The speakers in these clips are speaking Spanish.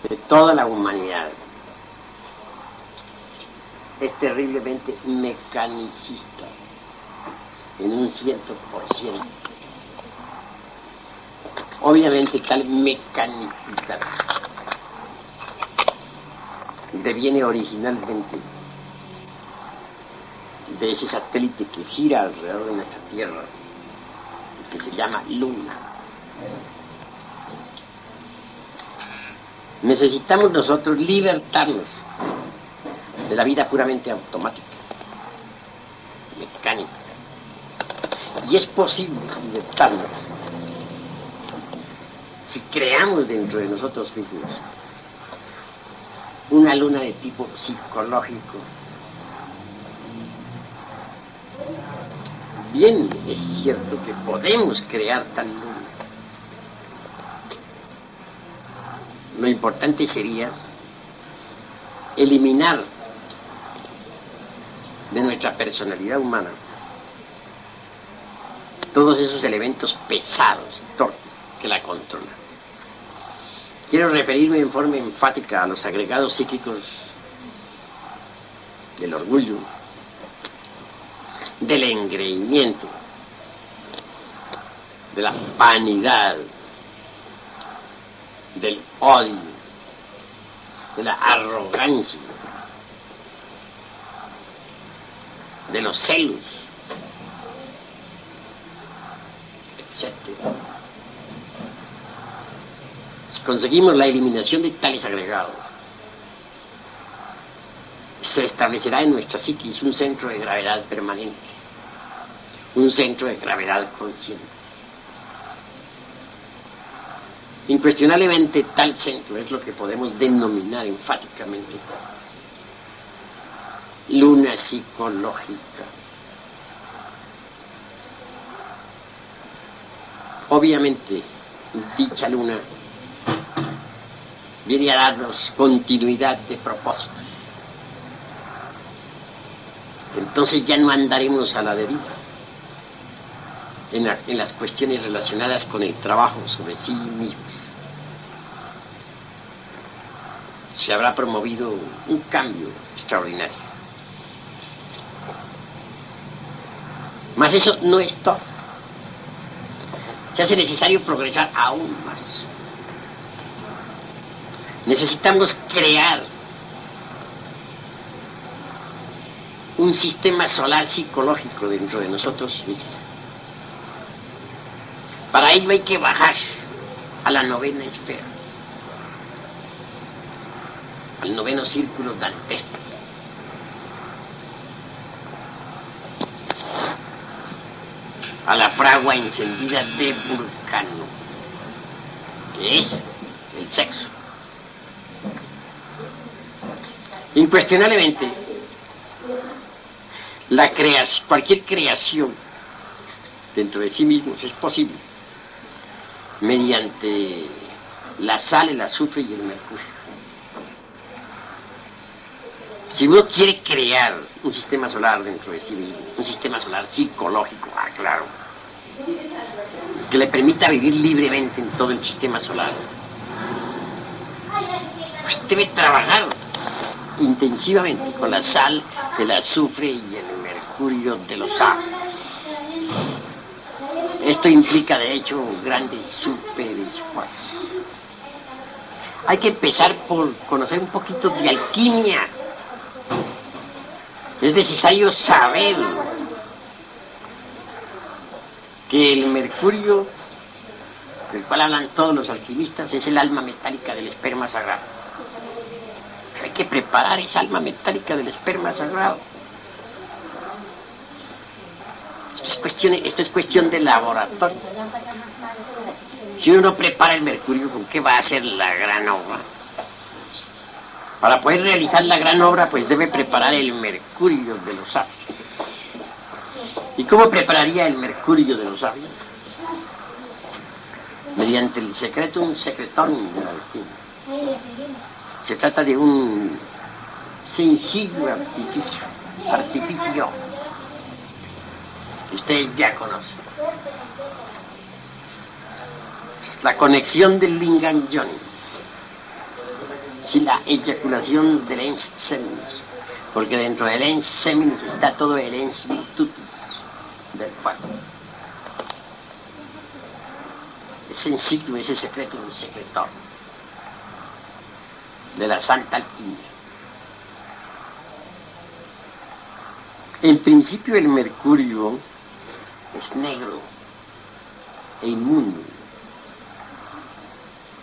de toda la humanidad es terriblemente mecanicista, en un 100%. Obviamente tal mecanicidad deviene originalmente de ese satélite que gira alrededor de nuestra Tierra, que se llama Luna. Necesitamos nosotros libertarnos de la vida puramente automática, mecánica. Y es posible libertarnos si creamos dentro de nosotros mismos una luna de tipo psicológico. Bien, es cierto que podemos crear tal luna. Lo importante sería eliminar de nuestra personalidad humana todos esos elementos pesados y torpes que la controlan. Quiero referirme en forma enfática a los agregados psíquicos del orgullo, del engreimiento, de la vanidad, del odio, de la arrogancia, de los celos, etc. Si conseguimos la eliminación de tales agregados, se establecerá en nuestra psiquis un centro de gravedad permanente, un centro de gravedad consciente. Incuestionablemente tal centro es lo que podemos denominar enfáticamente luna psicológica. Obviamente, dicha luna viene a darnos continuidad de propósitos. Entonces ya no andaremos a la deriva en las cuestiones relacionadas con el trabajo sobre sí mismos. Se habrá promovido un cambio extraordinario. Mas eso no es todo. Se hace necesario progresar aún más. Necesitamos crear un sistema solar psicológico dentro de nosotros mismos. Para ello hay que bajar a la novena esfera, al noveno círculo dantesco. A la fragua encendida de Vulcano, que es el sexo. Incuestionablemente, cualquier creación dentro de sí mismos es posible mediante la sal, el azufre y el mercurio. Si uno quiere crear un sistema solar dentro de sí mismo, un sistema solar psicológico, claro, que le permita vivir libremente en todo el sistema solar, pues debe trabajar intensivamente con la sal, el azufre y el mercurio de los árboles. Esto implica, de hecho, un grande superesfuerzo. Hay que empezar por conocer un poquito de alquimia. Es necesario saber que el mercurio, del cual hablan todos los alquimistas, es el alma metálica del esperma sagrado. Hay que preparar esa alma metálica del esperma sagrado. Esto es cuestión de laboratorio. Si uno no prepara el mercurio, ¿con qué va a hacer la gran obra? Para poder realizar la gran obra, pues debe preparar el mercurio de los sabios. ¿Y cómo prepararía el mercurio de los sabios? Mediante el secretum secretorum de la alquimia. Se trata de un sencillo artificio que ustedes ya conocen. Es la conexión del Lingam Yoni. Sí, la eyaculación del ens seminus, porque dentro del ens seminus está todo el ens virtutis del fuego. Es en ciclo, ese secreto, un secretor de la santa alquimia. En principio el mercurio es negro e inmundo.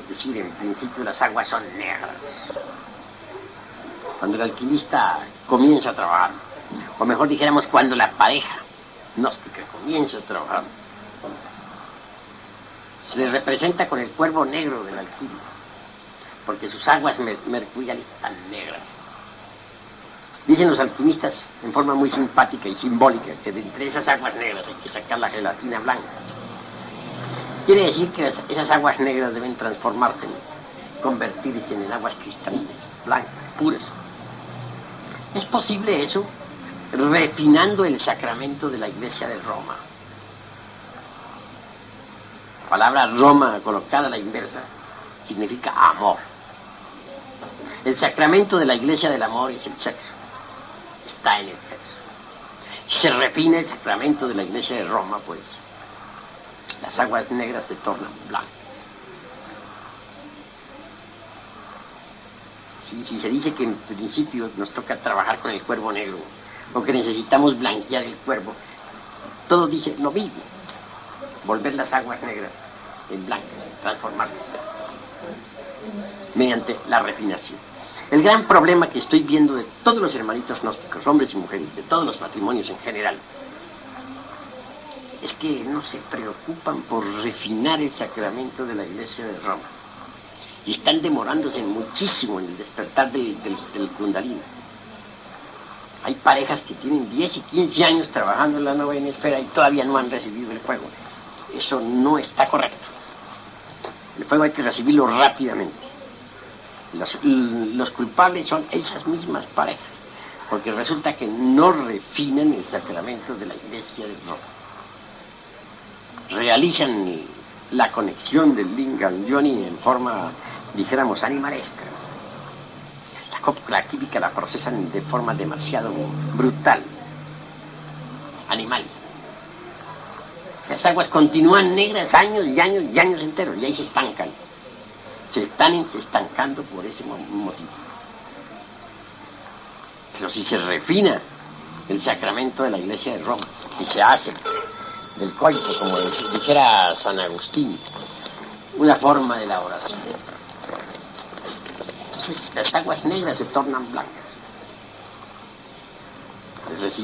Es decir, en principio las aguas son negras. Cuando el alquimista comienza a trabajar, o mejor dijéramos cuando la pareja gnóstica comienza a trabajar, se le representa con el cuervo negro de la alquimia, porque sus aguas mercuriales están negras. Dicen los alquimistas en forma muy simpática y simbólica que de entre esas aguas negras hay que sacar la gelatina blanca. Quiere decir que esas aguas negras deben transformarse, convertirse en aguas cristalinas, blancas, puras. ¿Es posible eso? Refinando el sacramento de la Iglesia de Roma. La palabra Roma colocada a la inversa significa amor. El sacramento de la Iglesia del amor es el sexo. Está en el sexo. Se refina el sacramento de la Iglesia de Roma, pues las aguas negras se tornan blancas. Si se dice que en principio nos toca trabajar con el cuervo negro, o que necesitamos blanquear el cuervo, todo dice lo mismo. Volver las aguas negras en blancas, transformarlas mediante la refinación. El gran problema que estoy viendo de todos los hermanitos gnósticos, hombres y mujeres, de todos los matrimonios en general, es que no se preocupan por refinar el sacramento de la Iglesia de Roma. Y están demorándose muchísimo en el despertar del Kundalini. Hay parejas que tienen 10 y 15 años trabajando en la novena esfera y todavía no han recibido el fuego. Eso no está correcto. El fuego hay que recibirlo rápidamente. Los culpables son esas mismas parejas, porque resulta que no refinan el sacramento de la Iglesia de Roma. Realizan la conexión del Lingam Yoni en forma, dijéramos, animalesca. La química la procesan de forma demasiado brutal, animal. Las aguas continúan negras años y años y años enteros, y ahí se estancan. Se están estancando por ese motivo. Pero si se refina el sacramento de la Iglesia de Roma, y se hace del coito, como dijera San Agustín, una forma de la oración, entonces las aguas negras se tornan blancas.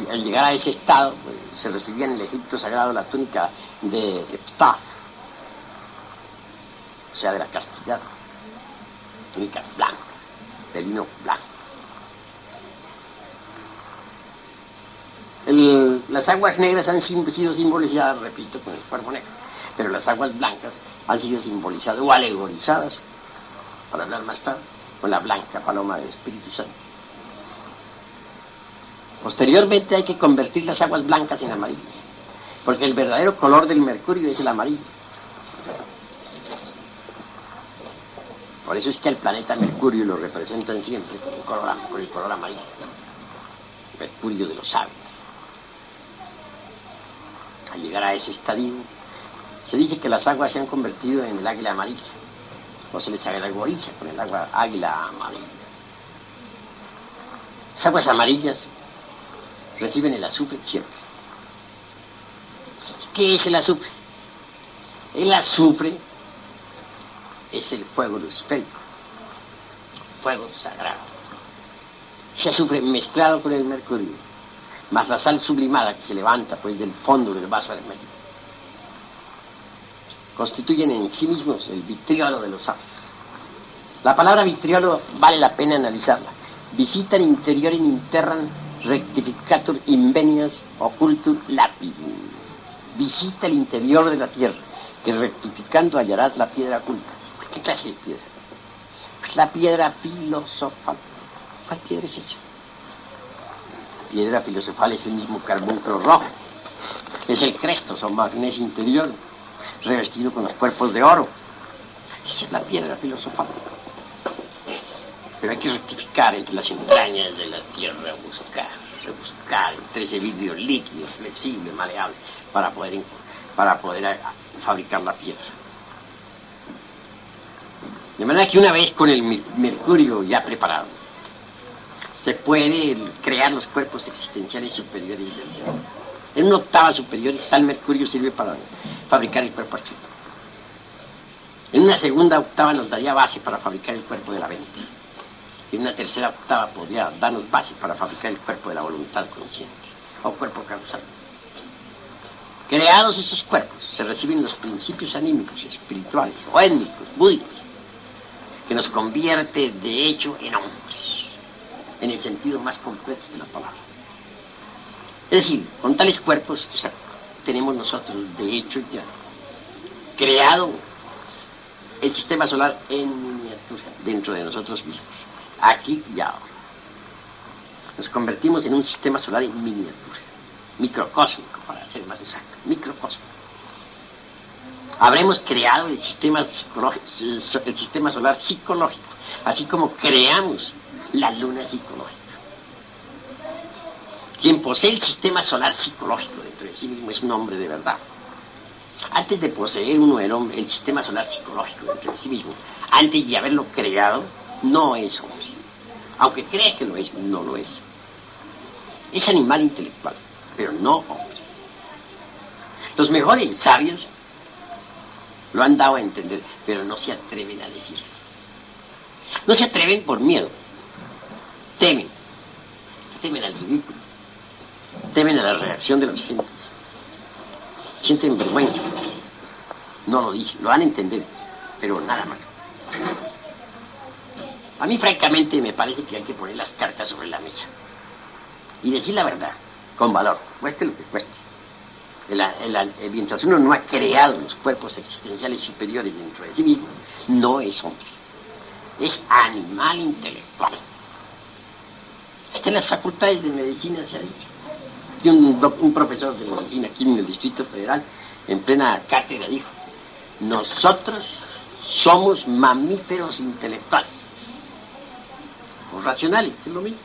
Al llegar a ese estado, pues, se recibía en el Egipto sagrado la túnica de Ptah, o sea, de la castidad, túnica blanca, de lino blanco. Las aguas negras han sido simbolizadas, repito, con el cuervo negro, pero las aguas blancas han sido simbolizadas o alegorizadas, para hablar más tarde, con la blanca paloma del Espíritu Santo. Posteriormente hay que convertir las aguas blancas en amarillas, porque el verdadero color del mercurio es el amarillo. Por eso es que al planeta Mercurio lo representan siempre con el color amarillo. Mercurio de los sabios. Al llegar a ese estadio, se dice que las aguas se han convertido en el águila amarilla, o se les alegoriza con el águila amarilla. Las aguas amarillas reciben el azufre siempre. ¿Qué es el azufre? El azufre es el fuego luciférico, fuego sagrado. Ese azufre mezclado con el mercurio, más la sal sublimada que se levanta pues del fondo del vaso hermético, constituyen en sí mismos el vitriolo de los sapos. La palabra vitriolo vale la pena analizarla. Visitan interior in interram rectificatur invenias occultur lapidum. Visita el interior de la tierra, que rectificando hallarás la piedra oculta. ¿Qué clase de piedra? Pues la piedra filosofal. ¿Cuál piedra es esa? La piedra filosofal es el mismo carbunclo rojo. Es el crestos o magnesio interior, revestido con los cuerpos de oro. Esa es la piedra filosofal. Pero hay que rectificar entre las entrañas de la tierra, rebuscar entre ese vidrio líquido, flexible, maleable, para poder fabricar la piedra. De manera que una vez con el mercurio ya preparado, se puede crear los cuerpos existenciales superiores del ser. En una octava superior, tal mercurio sirve para fabricar el cuerpo astral. En una segunda octava nos daría base para fabricar el cuerpo de la mente. En una tercera octava podría darnos base para fabricar el cuerpo de la voluntad consciente, o cuerpo causal. Creados esos cuerpos, se reciben los principios anímicos, espirituales, o étnicos, búdicos, que nos convierte de hecho en hombres, en el sentido más completo de la palabra. Es decir, con tales cuerpos, o sea, tenemos nosotros de hecho ya creado el sistema solar en miniatura dentro de nosotros mismos, aquí y ahora. Nos convertimos en un sistema solar en miniatura, microcósmico, para ser más exacto, microcósmico. Habremos creado el sistema solar psicológico, así como creamos la luna psicológica. Quien posee el sistema solar psicológico dentro de sí mismo es un hombre de verdad. Antes de poseer uno el sistema solar psicológico dentro de sí mismo, antes de haberlo creado, no es hombre. Aunque crea que lo es, no lo es. Es animal intelectual, pero no hombre. Los mejores sabios lo han dado a entender, pero no se atreven a decirlo. No se atreven por miedo. Temen al ridículo. Temen a la reacción de las gentes. Sienten vergüenza. No lo dicen, lo van a entender, pero nada más. A mí francamente me parece que hay que poner las cartas sobre la mesa y decir la verdad, con valor, cueste lo que cueste. Mientras uno no ha creado los cuerpos existenciales superiores dentro de sí mismo, no es hombre. Es animal intelectual. Hasta en las facultades de medicina se ha dicho. Y un profesor de medicina aquí en el Distrito Federal, en plena cátedra, dijo: nosotros somos mamíferos intelectuales, o racionales, que es lo mismo.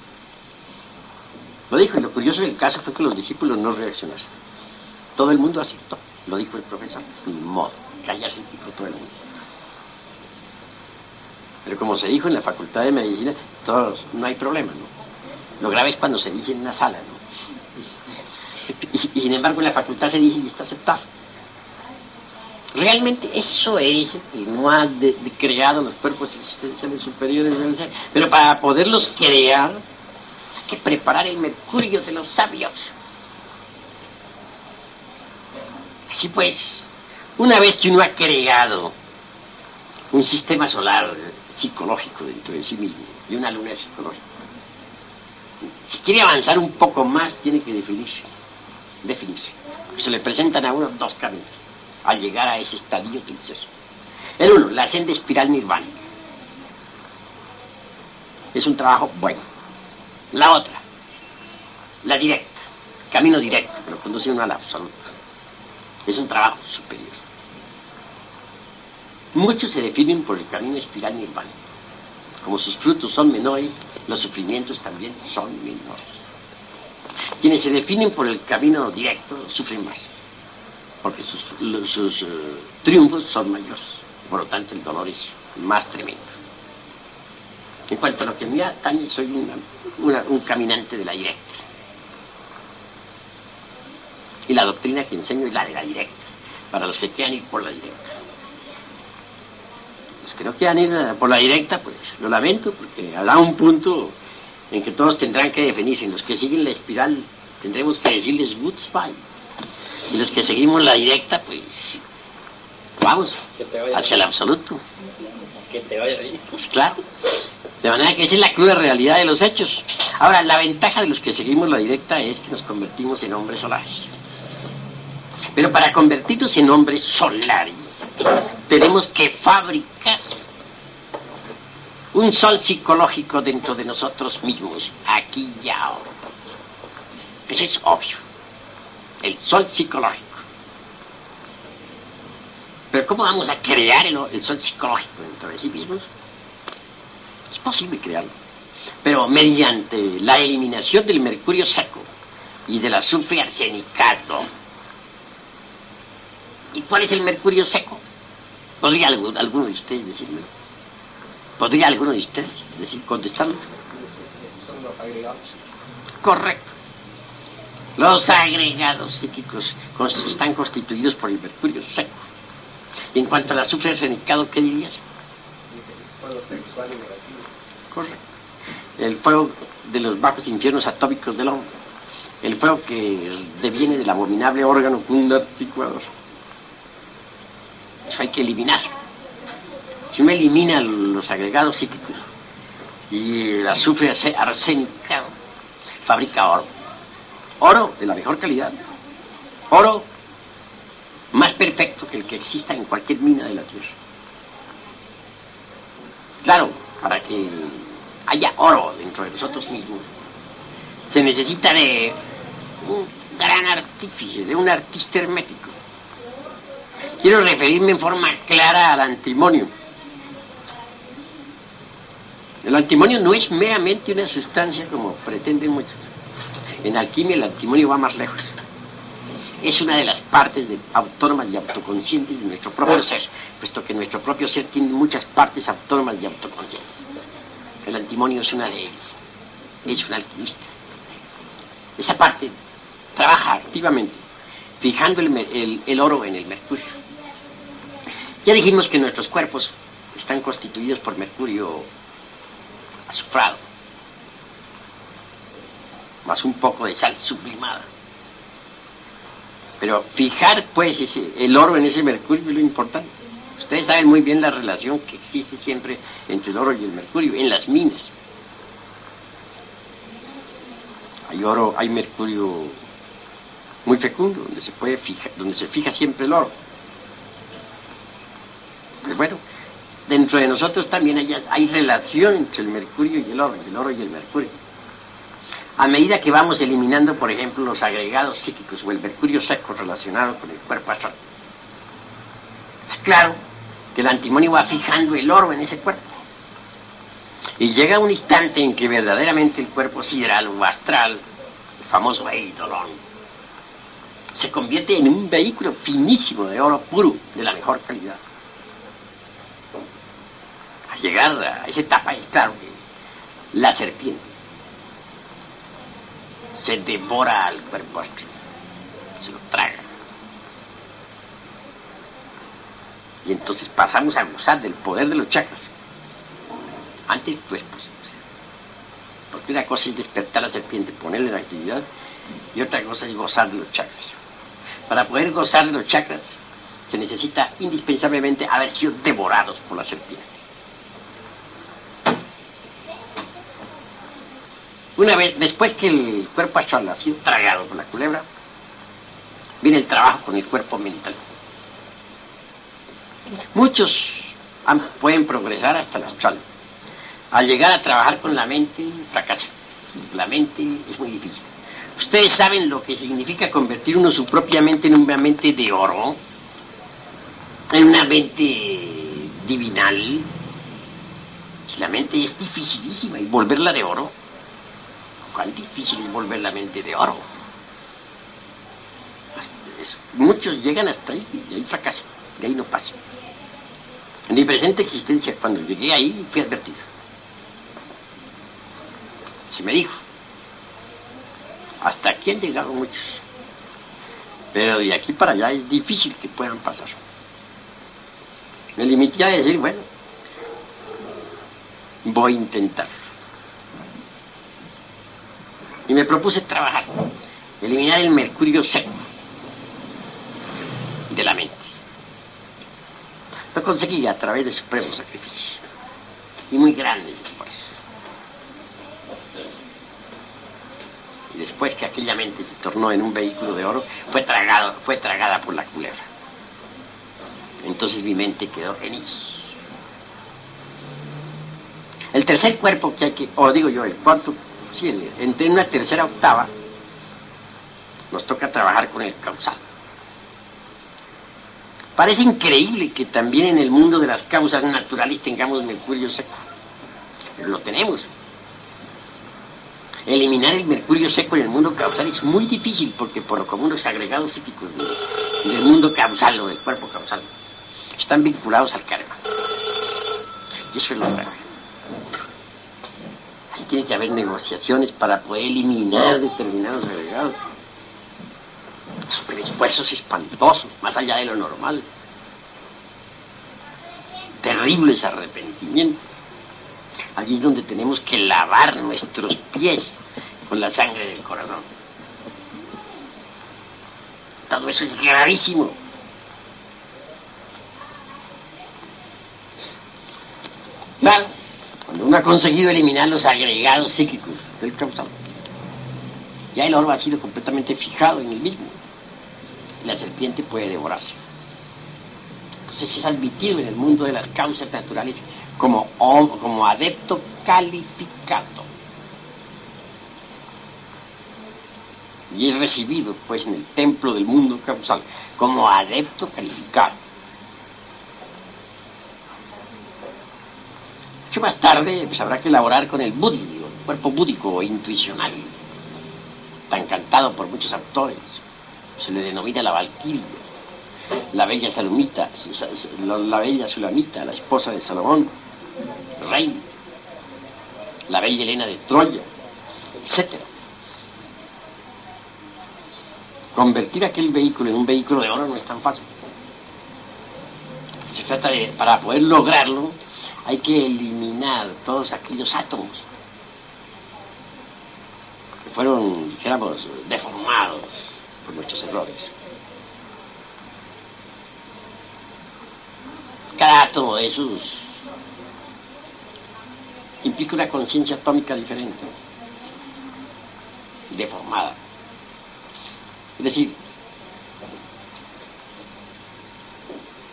Lo dijo, y lo curioso del caso fue que los discípulos no reaccionaron. Todo el mundo aceptó, lo dijo el profesor, ni modo, callarse dijo todo el mundo. Pero como se dijo en la Facultad de Medicina, no hay problema, ¿no? Lo grave es cuando se dice en una sala, ¿no? Y sin embargo en la facultad se dice y está aceptado. Realmente eso es que no ha creado los cuerpos existenciales superiores del ser. Pero para poderlos crear hay que preparar el mercurio de los sabios. Así pues, una vez que uno ha creado un sistema solar psicológico dentro de sí mismo y una luna psicológica, si quiere avanzar un poco más tiene que definirse. Se le presentan a uno dos caminos al llegar a ese estadio del ser. El uno, la senda espiral nirvánica. Es un trabajo bueno. La otra, la directa, camino directo, pero conduce uno al absoluto. Es un trabajo superior. Muchos se definen por el camino espiral nirvánico. Como sus frutos son menores, los sufrimientos también son menores. Quienes se definen por el camino directo sufren más, porque sus triunfos son mayores, por lo tanto el dolor es más tremendo. En cuanto a lo que me atañe, soy un caminante de la directa. Y la doctrina que enseño es la de la directa, para los que quieran ir por la directa. Los que no quieran ir por la directa, pues lo lamento, porque habrá un punto en que todos tendrán que definirse. Los que siguen la espiral tendremos que decirles goodbye. Y los que seguimos la directa, pues vamos hacia el absoluto. Que te vaya bien. Pues claro. De manera que esa es la cruda realidad de los hechos. Ahora, la ventaja de los que seguimos la directa es que nos convertimos en hombres solares. Pero para convertirnos en hombres solares, tenemos que fabricar un sol psicológico dentro de nosotros mismos, aquí y ahora. Eso es obvio. El sol psicológico. Pero ¿cómo vamos a crear el sol psicológico dentro de sí mismos? posible crearlo, pero mediante la eliminación del mercurio seco y del azufre arsenicado. ¿Y cuál es el mercurio seco? ¿Podría alguno de ustedes decirme? ¿Podría alguno de ustedes contestarlo? Son los agregados. Correcto. Los agregados psíquicos están constituidos por el mercurio seco. Y en cuanto al azufre arsenicado, ¿qué dirías? Fuego sexual y negativo. Correcto. El fuego de los bajos infiernos atómicos del hombre. El fuego que deviene del abominable órgano fundarticulador. Eso hay que eliminar. Si uno elimina los agregados psíquicos y el azufre arsenicado, fabrica oro. Oro de la mejor calidad. Oro más perfecto que el que exista en cualquier mina de la tierra. Claro, para que haya oro dentro de nosotros mismos, se necesita de un gran artífice, de un artista hermético. Quiero referirme en forma clara al antimonio. El antimonio no es meramente una sustancia como pretenden muchos. En alquimia el antimonio va más lejos. Es una de las partes autónomas y autoconscientes de nuestro propio ser, puesto que nuestro propio ser tiene muchas partes autónomas y autoconscientes. El antimonio es una de ellas. Es un alquimista. Esa parte trabaja activamente, fijando el oro en el mercurio. Ya dijimos que nuestros cuerpos están constituidos por mercurio azufrado, más un poco de sal sublimada. Pero fijar, pues, el oro en ese mercurio es lo importante. Ustedes saben muy bien la relación que existe siempre entre el oro y el mercurio en las minas. Hay oro, hay mercurio muy fecundo, donde se fija siempre el oro. Pues bueno, dentro de nosotros también hay relación entre el mercurio y el oro y el mercurio. A medida que vamos eliminando, por ejemplo, los agregados psíquicos o el mercurio seco relacionado con el cuerpo astral, es claro que el antimonio va fijando el oro en ese cuerpo. Y llega un instante en que verdaderamente el cuerpo sideral o astral, el famoso eidolon, se convierte en un vehículo finísimo de oro puro, de la mejor calidad. Al llegar a esa etapa es claro que la serpiente se devora al cuerpo astral, se lo traga. Y entonces pasamos a gozar del poder de los chakras ante el cuerpo. Porque una cosa es despertar a la serpiente, ponerle en actividad, y otra cosa es gozar de los chakras. Para poder gozar de los chakras se necesita indispensablemente haber sido devorados por la serpiente. Una vez, después que el cuerpo astral ha sido tragado por la culebra, viene el trabajo con el cuerpo mental. Muchos pueden progresar hasta el astral. Al llegar a trabajar con la mente, fracasan. La mente es muy difícil. Ustedes saben lo que significa convertir uno su propia mente en una mente de oro, en una mente divinal. La mente es dificilísima y volverla de oro. ¿Cuán difícil es volver la mente de oro? Muchos llegan hasta ahí y ahí fracasan, de ahí no pasan. En mi presente existencia, cuando llegué ahí, fui advertido. Se me dijo, hasta aquí han llegado muchos, pero de aquí para allá es difícil que puedan pasar. Me limité a decir, bueno, voy a intentar. Y me propuse trabajar, eliminar el mercurio seco de la mente. Lo conseguí a través de supremos sacrificios y muy grandes esfuerzos. Y después que aquella mente se tornó en un vehículo de oro, fue tragada por la culebra. Entonces mi mente quedó feliz. El tercer cuerpo que hay que, el cuarto, sí, entre una tercera octava, nos toca trabajar con el causal. Parece increíble que también en el mundo de las causas naturales tengamos mercurio seco. pero lo tenemos. Eliminar el mercurio seco en el mundo causal es muy difícil porque por lo común los agregados psíquicos del mundo causal o del cuerpo causal están vinculados al karma. Y eso es lo grave. Ahí tiene que haber negociaciones para poder eliminar determinados agregados. Super esfuerzos espantosos, más allá de lo normal. Terribles arrepentimientos. Allí es donde tenemos que lavar nuestros pies con la sangre del corazón. Todo eso es gravísimo. Claro, cuando uno ha conseguido eliminar los agregados psíquicos del causal, ya el oro ha sido completamente fijado en el mismo. Y la serpiente puede devorarse. Entonces es admitido en el mundo de las causas naturales como adepto calificado. Y es recibido, pues, en el templo del mundo causal como adepto calificado. Mucho más tarde, pues, habrá que elaborar con el buddhi, el cuerpo búdico o intuicional, tan cantado por muchos autores. Se le denomina la valquiria, la bella Salomita, la bella Sulamita, la esposa de Salomón, rey, la bella Helena de Troya, etc. Convertir aquel vehículo en un vehículo de oro no es tan fácil. Se trata de, para poder lograrlo, hay que eliminar todos aquellos átomos que fueron, dijéramos, deformados por nuestros errores. Cada átomo de esos implica una conciencia atómica diferente, deformada. Es decir,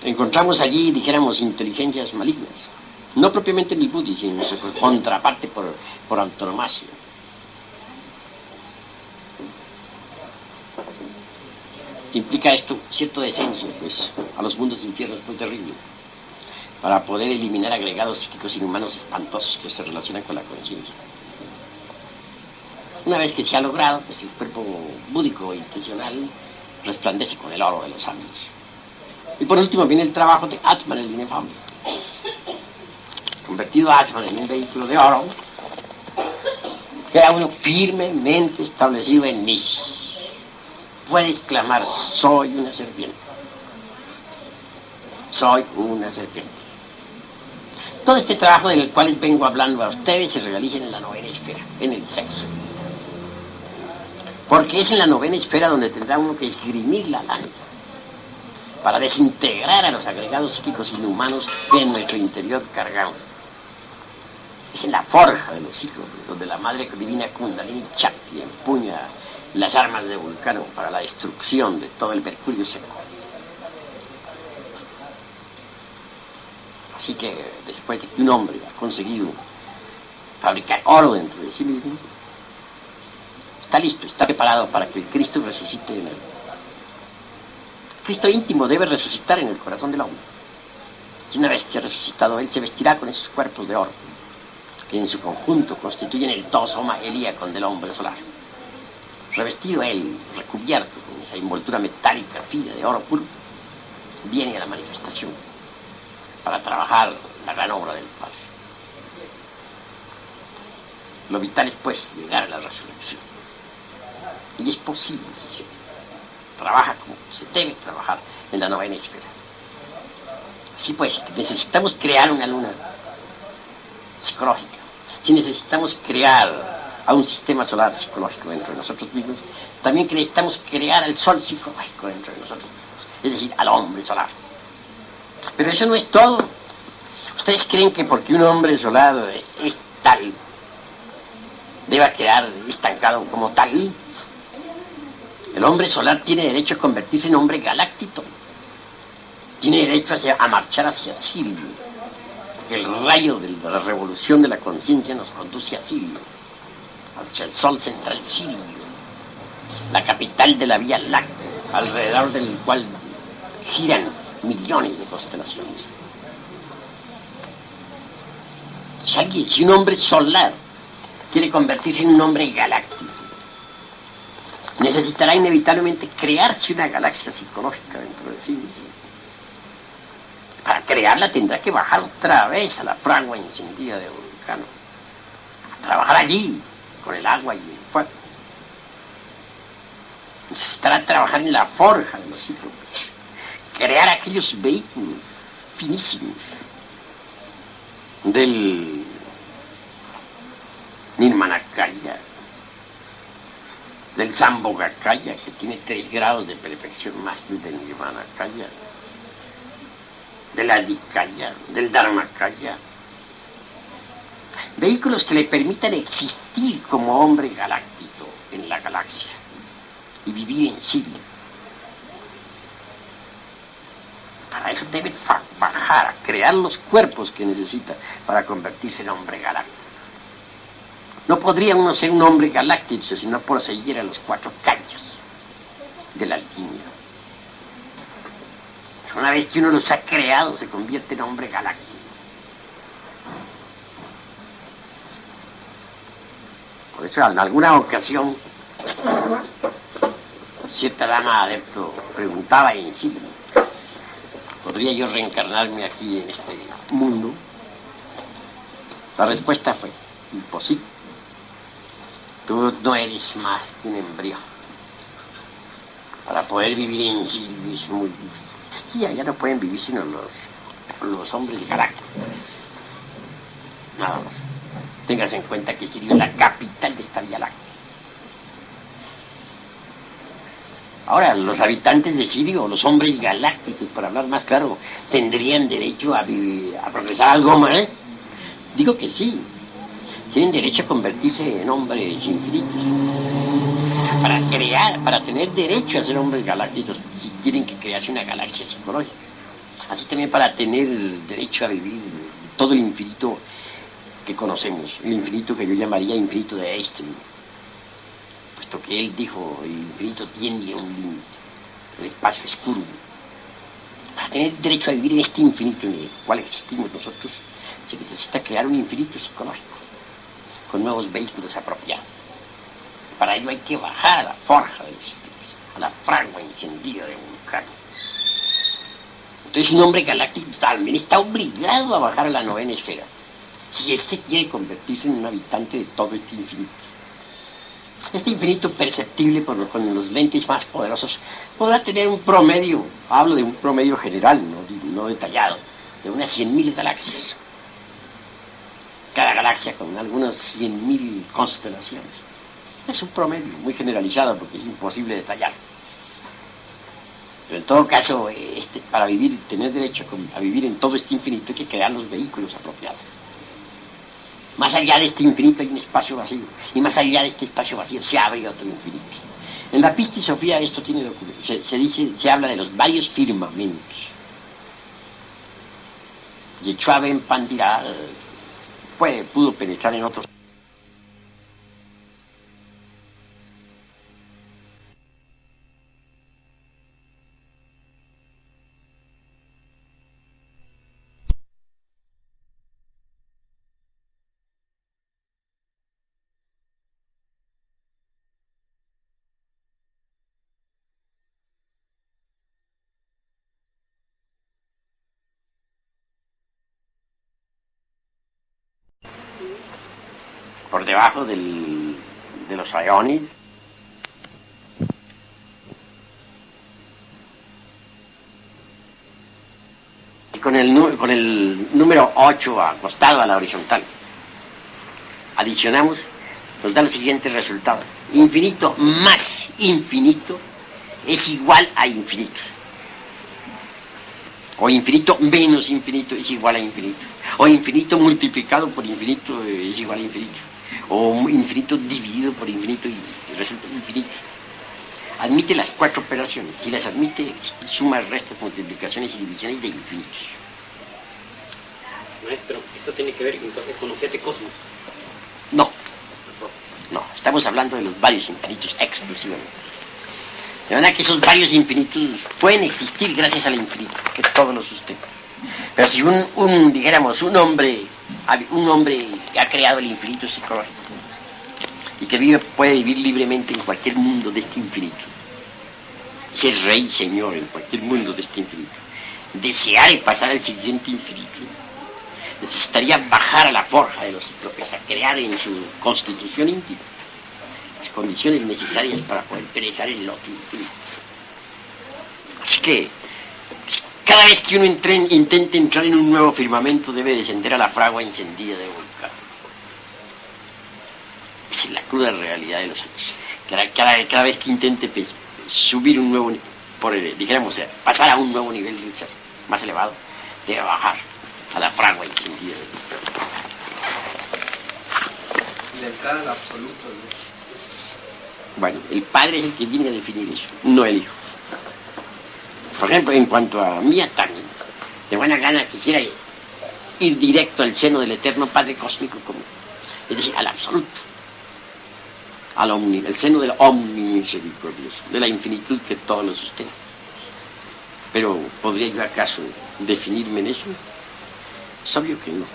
encontramos allí, dijéramos, inteligencias malignas, no propiamente en el budismo, sino en su contraparte por antonomasia. Implica esto cierto descenso, pues, a los mundos infiernos muy terribles, para poder eliminar agregados psíquicos inhumanos espantosos que se relacionan con la conciencia. Una vez que se ha logrado, pues el cuerpo búdico e intencional resplandece con el oro de los años. Y por último viene el trabajo de Atman, el inefable. Convertido a Atman en un vehículo de oro, queda uno firmemente establecido en mí. Puedes clamar, soy una serpiente. Soy una serpiente. Todo este trabajo del cual les vengo hablando a ustedes se realiza en la novena esfera, en el sexo. Porque es en la novena esfera donde tendrá uno que esgrimir la lanza para desintegrar a los agregados psíquicos inhumanos que en nuestro interior cargamos. Es en la forja de los hijos donde la Madre Divina Kundalini Shakti empuña las armas de Vulcano para la destrucción de todo el mercurio seco. Así que después de que un hombre ha conseguido fabricar oro dentro de sí mismo, está listo, está preparado para que el Cristo resucite en él. El Cristo íntimo debe resucitar en el corazón del hombre. Y una vez que ha resucitado, él se vestirá con esos cuerpos de oro, que en su conjunto constituyen el tosoma helíacon del hombre solar. Revestido él, recubierto con esa envoltura metálica fina de oro puro, viene a la manifestación para trabajar la gran obra del Padre. Lo vital es, pues, llegar a la resurrección. Y es posible si se trabaja como se debe trabajar en la novena esfera. Así pues, necesitamos crear una luna psicológica. Si necesitamos crear a un sistema solar psicológico dentro de nosotros mismos, también necesitamos crear al sol psicológico dentro de nosotros mismos, es decir, al hombre solar. Pero eso no es todo. ¿Ustedes creen que porque un hombre solar es tal, deba quedar estancado como tal? El hombre solar tiene derecho a convertirse en hombre galáctico. Tiene derecho a marchar hacia Sirio. Porque el rayo de la revolución de la conciencia nos conduce a Sirio, hacia el sol central Sirio, la capital de la Vía Láctea, alrededor del cual giran millones de constelaciones. Si un hombre solar quiere convertirse en un hombre galáctico, necesitará inevitablemente crearse una galaxia psicológica dentro de sí mismo. Para crearla tendrá que bajar otra vez a la fragua encendida de Vulcano, a trabajar allí con el agua y el fuego. Necesitará trabajar en la forja de los cíclopes, crear aquellos vehículos finísimos del Nirmanakaya, del Sambhogakaya, que tiene 3 grados de perfección más que el del Nirmanakaya, del Adhikaya, del Dharmakaya. Vehículos que le permitan existir como hombre galáctico en la galaxia y vivir en Sirio. Para eso debe bajar a crear los cuerpos que necesita para convertirse en hombre galáctico. No podría uno ser un hombre galáctico si no poseyera los 4 callos de la alquimia. Una vez que uno los ha creado, se convierte en hombre galáctico. Por eso, en alguna ocasión, cierta dama adepto preguntaba en sí: ¿podría yo reencarnarme aquí en este mundo? La respuesta fue: imposible. Tú no eres más que un embrión. Para poder vivir en sí es muy difícil. Sí, allá no pueden vivir sino los hombres galácticos. Nada más. Tengas en cuenta que Sirio es la capital de esta Vía Láctea. Ahora, los habitantes de Sirio, los hombres galácticos, para hablar más claro, ¿tendrían derecho a progresar algo más? Digo que sí. Tienen derecho a convertirse en hombres infinitos. Para tener derecho a ser hombres galácticos, sí tienen que crearse una galaxia psicológica. Así también para tener derecho a vivir todo el infinito que conocemos, el infinito que yo llamaría infinito de Einstein, puesto que él dijo: el infinito tiene un límite, el espacio es curvo. Para tener derecho a vivir en este infinito en el cual existimos nosotros, se necesita crear un infinito psicológico, con nuevos vehículos apropiados. Para ello hay que bajar a la forja de los cíclopes, a la fragua encendida de Vulcano. Entonces un hombre galáctico también está obligado a bajar a la 9ª esfera, si éste quiere convertirse en un habitante de todo este infinito. Este infinito perceptible con los lentes más poderosos podrá tener un promedio, hablo de un promedio general, no detallado, de unas 100.000 galaxias. Cada galaxia con algunas 100.000 constelaciones. Es un promedio muy generalizado porque es imposible detallar. Pero en todo caso, para tener derecho a vivir en todo este infinito, hay que crear los vehículos apropiados. Más allá de este infinito hay un espacio vacío, y más allá de este espacio vacío se abre otro infinito. En la Pista y Sofía esto tiene se habla de los varios firmamentos. Yeshua Ben Pandira pudo penetrar en otros. Por debajo de los Ionis, y con el número 8 acostado a la horizontal, adicionamos, nos da el siguiente resultado: infinito más infinito es igual a infinito. O infinito menos infinito es igual a infinito. O infinito multiplicado por infinito es igual a infinito. O infinito dividido por infinito y resulta infinito. Admite las 4 operaciones y las admite sumas, restas, multiplicaciones y divisiones de infinitos. Maestro, esto tiene que ver entonces con los 7 cosmos. No, estamos hablando de los varios infinitos exclusivamente. De manera que esos varios infinitos pueden existir gracias al infinito, que todo lo sustenta. Pero si dijéramos, un hombre un hombre que ha creado el infinito psicológico y que puede vivir libremente en cualquier mundo de este infinito, ser rey y señor en cualquier mundo de este infinito, desear y pasar al siguiente infinito, necesitaría bajar a la forja de los cíclopes, a crear en su constitución íntima las condiciones necesarias para poder penetrar en el otro infinito. Así que cada vez que uno intente entrar en un nuevo firmamento, debe descender a la fragua encendida de volcán. Esa es la cruda realidad de los hechos. Cada vez que intente subir un nuevo, pasar a un nuevo nivel del ser, más elevado, debe bajar a la fragua encendida de volcán. Y la entrada al absoluto, ¿no? Bueno, el padre es el que viene a definir eso, no el hijo. Por ejemplo, en cuanto a mí, también, de buena gana quisiera ir directo al seno del eterno Padre Cósmico común, es decir, al absoluto, el seno del omnimisericordioso, de la infinitud que todo lo sostiene. Pero, ¿podría yo acaso definirme en eso? Es obvio que no,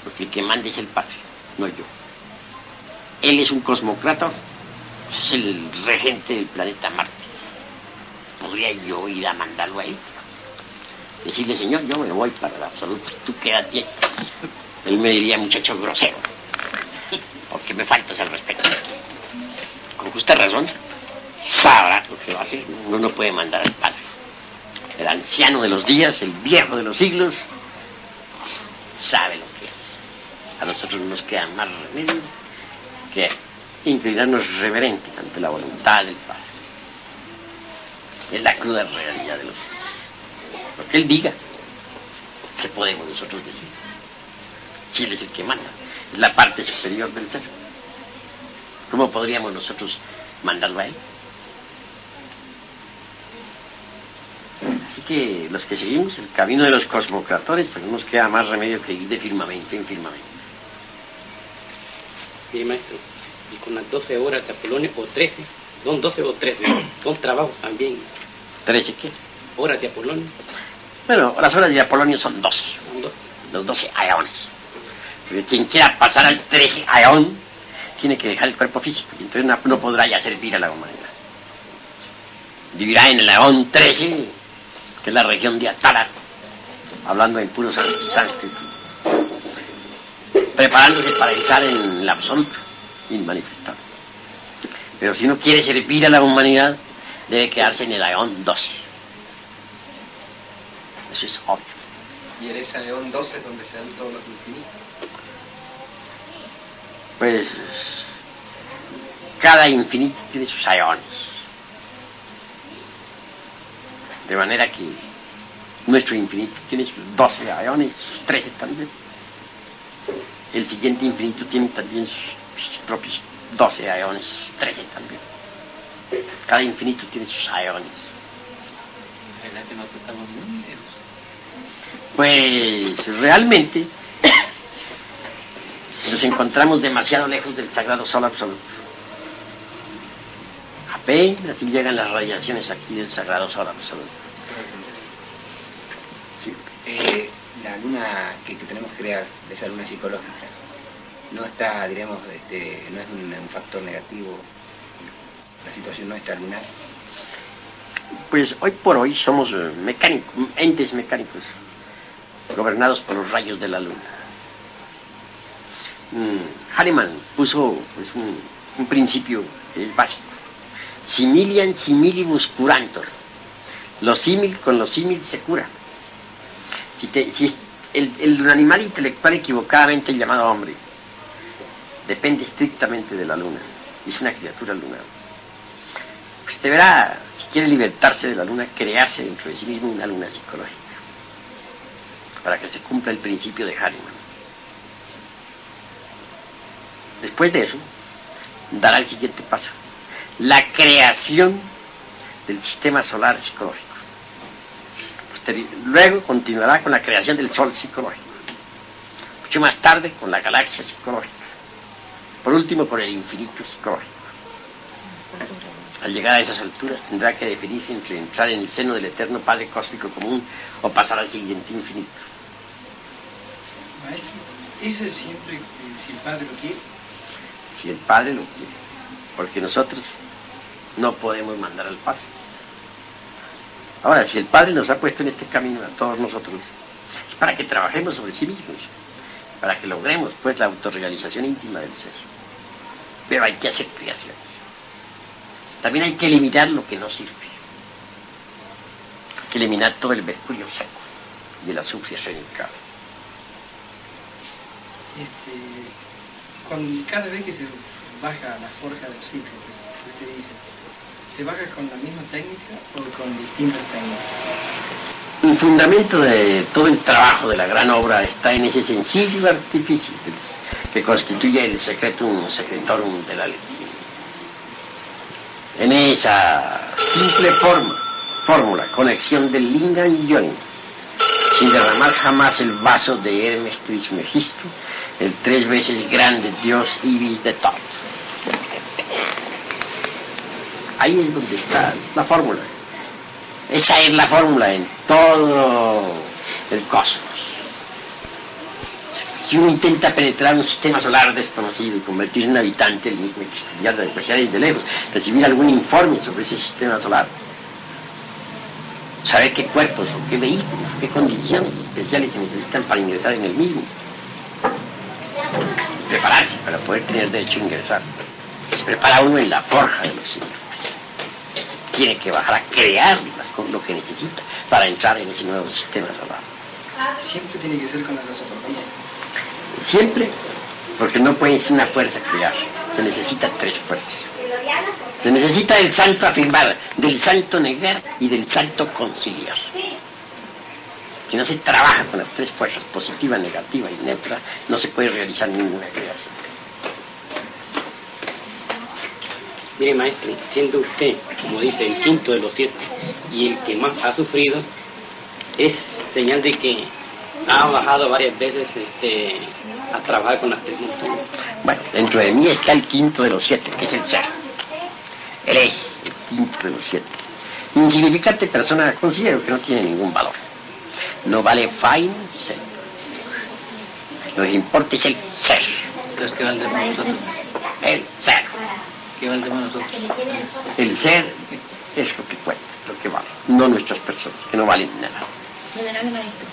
porque el que manda es el Padre, no yo. Él es un cosmocrator, es el regente del planeta Marte. ¿Podría yo ir a mandarlo a él? Decirle, señor, yo me voy para el absoluto, tú quédate. Él me diría, muchacho grosero, porque me faltas al respeto. Con justa razón, sabrá lo que va a hacer. Uno no puede mandar al padre. El anciano de los días, el viejo de los siglos, sabe lo que es. A nosotros no nos queda más remedio que inclinarnos reverentes ante la voluntad del Padre. Es la cruda realidad de los hechos. Lo que Él diga, ¿qué podemos nosotros decir? Si Él es el que manda, es la parte superior del ser. ¿Cómo podríamos nosotros mandarlo a Él? Así que los que seguimos el camino de los cosmocratores, pues no nos queda más remedio que ir de firmamento en firmamento. Mire, maestro, y con las 12 horas de Apolonio, o 13, son 12 o 13, son trabajos también. ¿13 qué? Horas de Apolonio. Bueno, las horas de Apolonio son 12. Son 12. Los 12 aeones. Porque quien quiera pasar al 13 aeón, tiene que dejar el cuerpo físico, y entonces no podrá ya servir a la humanidad. Vivirá en el aeón 13, que es la región de Atara, hablando en puro sánscrito, preparándose para entrar en el absoluto inmanifestado. Pero si uno quiere servir a la humanidad, debe quedarse en el aeón 12. Eso es obvio. Y en ese aeón 12 es donde se dan todos los infinitos. Pues cada infinito tiene sus aeones. De manera que nuestro infinito tiene sus 12 aeones, sus 13 también. El siguiente infinito tiene también sus propios 12 aeones, sus 13 también. Cada infinito tiene sus aeones. Adelante nosotros estamos muy lejos. Pues realmente nos encontramos demasiado lejos del sagrado sol absoluto. Apenas si llegan las radiaciones aquí del sagrado sol absoluto. Sí. La luna que tenemos que crear, de esa luna psicológica, no está, diremos, no es un factor negativo, la situación nuestra lunar. Pues hoy por hoy somos mecánicos, entes mecánicos, gobernados por los rayos de la luna. Hahnemann puso pues, un principio que es básico. Similian similibus curantor. Lo símil con lo símil se cura. Si el animal intelectual equivocadamente llamado hombre depende estrictamente de la luna, es una criatura lunar, pues deberá, si quiere libertarse de la luna, crearse dentro de sí mismo una luna psicológica, para que se cumpla el principio de Hahnemann. Después de eso, dará el siguiente paso, la creación del sistema solar psicológico. Luego continuará con la creación del sol psicológico. Mucho más tarde con la galaxia psicológica. Por último con el infinito psicológico. Al llegar a esas alturas tendrá que definirse entre entrar en el seno del eterno Padre Cósmico común o pasar al siguiente infinito. Maestro, Eso es siempre si el Padre lo quiere. Si el Padre lo quiere. Porque nosotros no podemos mandar al Padre. Ahora, si el Padre nos ha puesto en este camino a todos nosotros, es para que trabajemos sobre sí mismos, para que logremos, pues, la autorrealización íntima del ser. Pero hay que hacer creación. También hay que eliminar lo que no sirve. Hay que eliminar todo el mercurio seco y el azufre renicado. Cada vez que se baja la forja del ciclo, que usted dice, ¿se baja con la misma técnica o con distintas técnicas? El fundamento de todo el trabajo de la gran obra está en ese sencillo artificio que constituye el secretum secretorum de la ley. En esa simple fórmula, conexión del Lingam y Yonim, sin derramar jamás el vaso de Hermes Trismegisto, el 3 veces grande Dios Ibis de Tot. Ahí es donde está la fórmula. Esa es la fórmula en todo el cosmos. Si uno intenta penetrar un sistema solar desconocido y convertirse en un habitante, el mismo hay que estudiarlo, apreciar desde lejos, recibir algún informe sobre ese sistema solar, saber qué cuerpos o qué vehículos, qué condiciones especiales se necesitan para ingresar en el mismo, prepararse para poder tener derecho a ingresar. Se prepara uno en la forja de los siglos. Tiene que bajar a crear lo que necesita para entrar en ese nuevo sistema solar. Siempre tiene que ser con la sacerdotisa. Siempre, porque no puede ser una fuerza crear. Se necesita 3 fuerzas. Se necesita del santo afirmar, del santo negar y del santo conciliar. Si no se trabaja con las 3 fuerzas, positiva, negativa y neutra, no se puede realizar ninguna creación. Mire, maestro, siendo usted, como dice, el quinto de los 7 y el que más ha sufrido, es señal de que ha bajado varias veces a trabajar con las 3 montañas. Bueno, dentro de mí está el quinto de los 7, que es el ser. Él es el quinto de los 7. Insignificante persona, considero que no tiene ningún valor. No vale fain ser. Lo que importa es el ser. Entonces, ¿qué valdemos nosotros? El ser. ¿Qué valdemos nosotros? El ser es lo que cuenta, lo que vale, no nuestras personas, que no valen nada. Venerable maestro,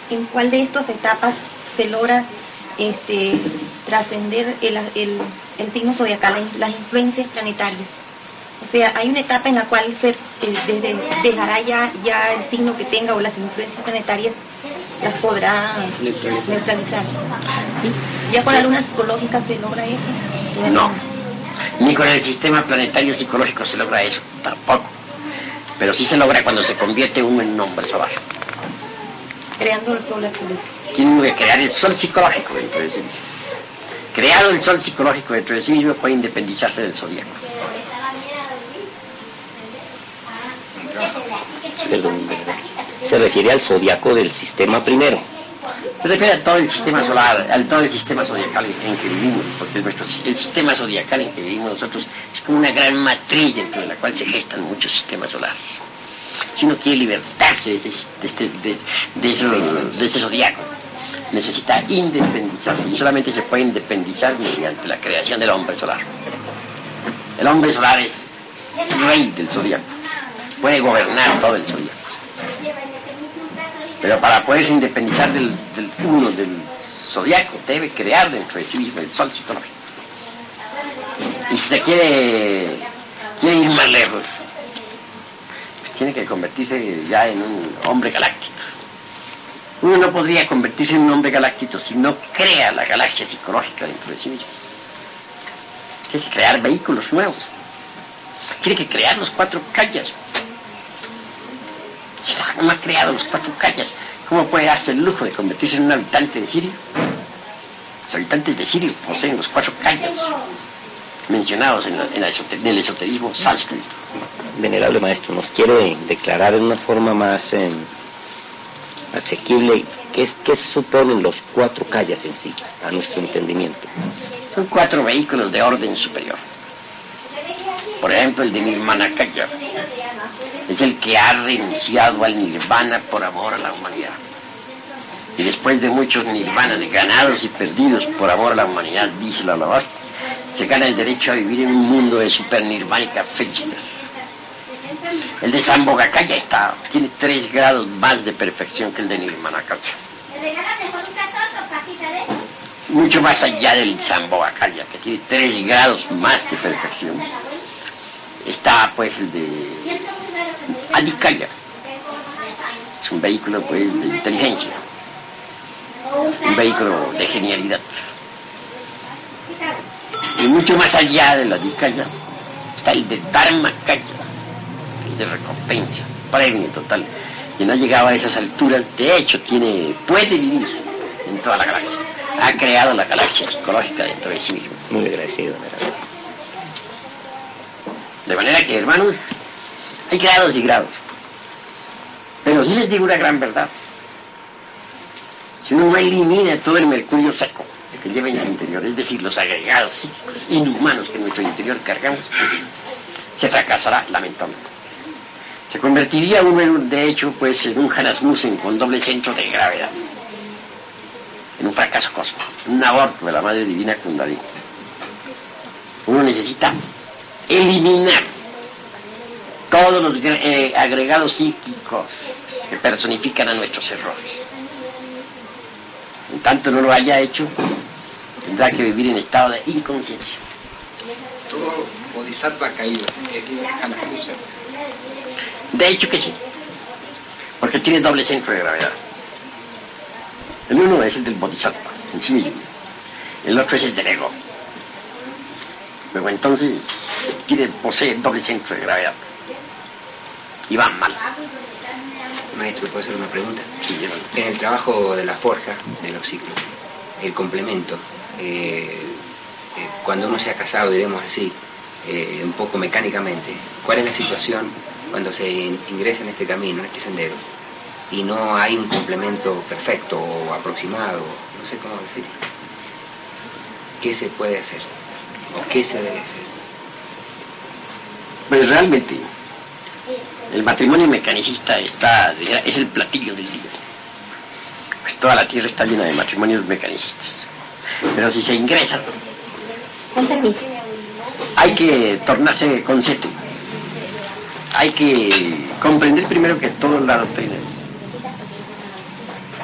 en cuál de estas etapas se logra trascender el signo zodiacal, las influencias planetarias? O sea, hay una etapa en la cual el ser dejará ya el signo que tenga o las influencias planetarias las podrá neutralizar. ¿Sí? ¿Ya con la luna psicológica se logra eso? No, ni con el sistema planetario psicológico se logra eso, tampoco. Pero sí se logra cuando se convierte uno en un hombre solar. Creando el sol absoluto. Tiene uno que crear el sol psicológico dentro de sí mismo. Creado el sol psicológico dentro de sí mismo puede independizarse del zodiaco. Perdón, se refiere al zodiaco del sistema primero. Se refiere a todo el sistema solar, a todo el sistema zodiacal en que vivimos, porque el sistema zodiacal en que vivimos nosotros es como una gran matriz dentro de la cual se gestan muchos sistemas solares. Si uno quiere libertarse de ese zodiaco, necesita independizarse, y solamente se puede independizar mediante la creación del hombre solar. El hombre solar es rey del zodiaco, puede gobernar todo el zodiaco. Pero para poderse independizar del zodiaco, debe crear dentro de sí mismo el sol psicológico. Y si se quiere ir más lejos, pues tiene que convertirse ya en un hombre galáctico. Uno no podría convertirse en un hombre galáctico si no crea la galaxia psicológica dentro de sí mismo. Tiene que crear vehículos nuevos. Tiene que crear los 4 kayas. Si no ha creado los 4 kayas, ¿cómo puede darse el lujo de convertirse en un habitante de Sirio? Los habitantes de Sirio poseen los 4 kayas mencionados en el esoterismo sánscrito. Venerable maestro, ¿nos quiere declarar de una forma más asequible qué suponen los 4 kayas en sí, a nuestro entendimiento? Son 4 vehículos de orden superior. Por ejemplo, el de Nirmanakaya es el que ha renunciado al nirvana por amor a la humanidad. Y después de muchos nirvanas ganados y perdidos por amor a la humanidad, dice la Blavatsky, se gana el derecho a vivir en un mundo de supernirvánicas felicidad. El de Sambhogakaya tiene 3 grados más de perfección que el de Nirmanakaya. Mucho más allá del Sambhogakaya, que tiene 3 grados más de perfección, está pues el de Adhikaya. Es un vehículo pues de inteligencia, un vehículo de genialidad. Y mucho más allá de la Adhikaya está el de Dharmakaya, de recompensa, premio total. Quien ha llegado a esas alturas, de hecho, puede vivir en toda la galaxia. Ha creado la galaxia psicológica dentro de sí mismo. Muy agradecido, ¿verdad? De manera que, hermanos, hay grados y grados. Pero sí les digo una gran verdad. Si uno no elimina todo el mercurio seco que lleva en su interior, es decir, los agregados psíquicos inhumanos que en nuestro interior cargamos, se fracasará lamentablemente. Se convertiría uno, de hecho, pues en un Hanasmussen con doble centro de gravedad. En un fracaso cósmico, en un aborto de la Madre Divina Kundalini. Uno necesita eliminar todos los agregados psíquicos que personifican a nuestros errores. En tanto no lo haya hecho, tendrá que vivir en estado de inconsciencia. Todo bodhisattva caído es un Hanasmussen. De hecho que sí, porque tiene doble centro de gravedad. El uno es el del bodhisattva, en sí mismo. El otro es el del ego. Luego entonces posee doble centro de gravedad. Y va mal. Maestro, ¿puedo hacer una pregunta? Sí, en el trabajo de la forja, de los ciclos, el complemento, cuando uno se ha casado, diremos así, un poco mecánicamente, ¿cuál es la situación cuando se ingresa en este camino, en este sendero, y no hay un complemento perfecto o aproximado, no sé cómo decir? ¿Qué se puede hacer? ¿O qué se debe hacer? Pues realmente, el matrimonio mecanicista es el platillo del día. Pues toda la tierra está llena de matrimonios mecanicistas. Pero si se ingresan, Con permiso. hay que tornarse consciente. Hay que comprender primero que todo la doctrina.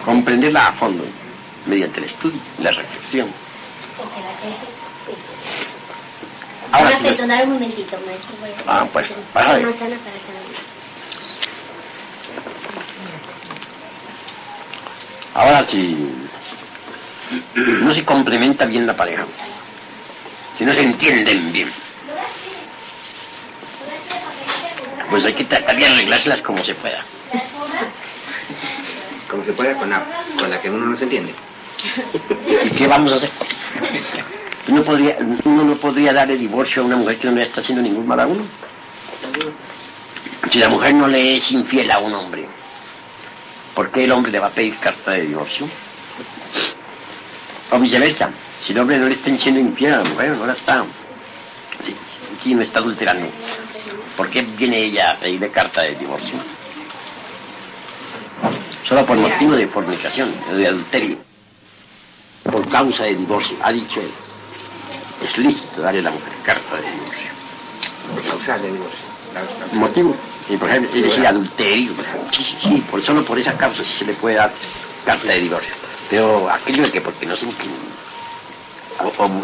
Comprenderla a fondo, mediante el estudio, la reflexión. Ahora sí. Perdonar un momentito, maestro. Pues, para ver. Manzana para cada uno. Ahora si no se complementa bien la pareja, si no se entienden bien, pues hay que tratar de arreglárselas como se pueda. Como se pueda con la que uno no se entiende. ¿Y qué vamos a hacer? Uno no podría darle divorcio a una mujer que no le está haciendo ningún mal a uno. Si la mujer no le es infiel a un hombre, ¿por qué el hombre le va a pedir carta de divorcio? O viceversa, si el hombre no le está siendo infiel a la mujer, no la está. Si no está adulterando, ¿por qué viene ella a pedirle carta de divorcio? Solo por motivo de fornicación, de adulterio. Por causa de divorcio, ha dicho él. Es lícito darle a la mujer carta de divorcio. Por causal de divorcio. Motivo, por ejemplo, es decir, adulterio. Sí, solo por esa causa sí se le puede dar carta de divorcio. Pero aquello de que porque no se entiende.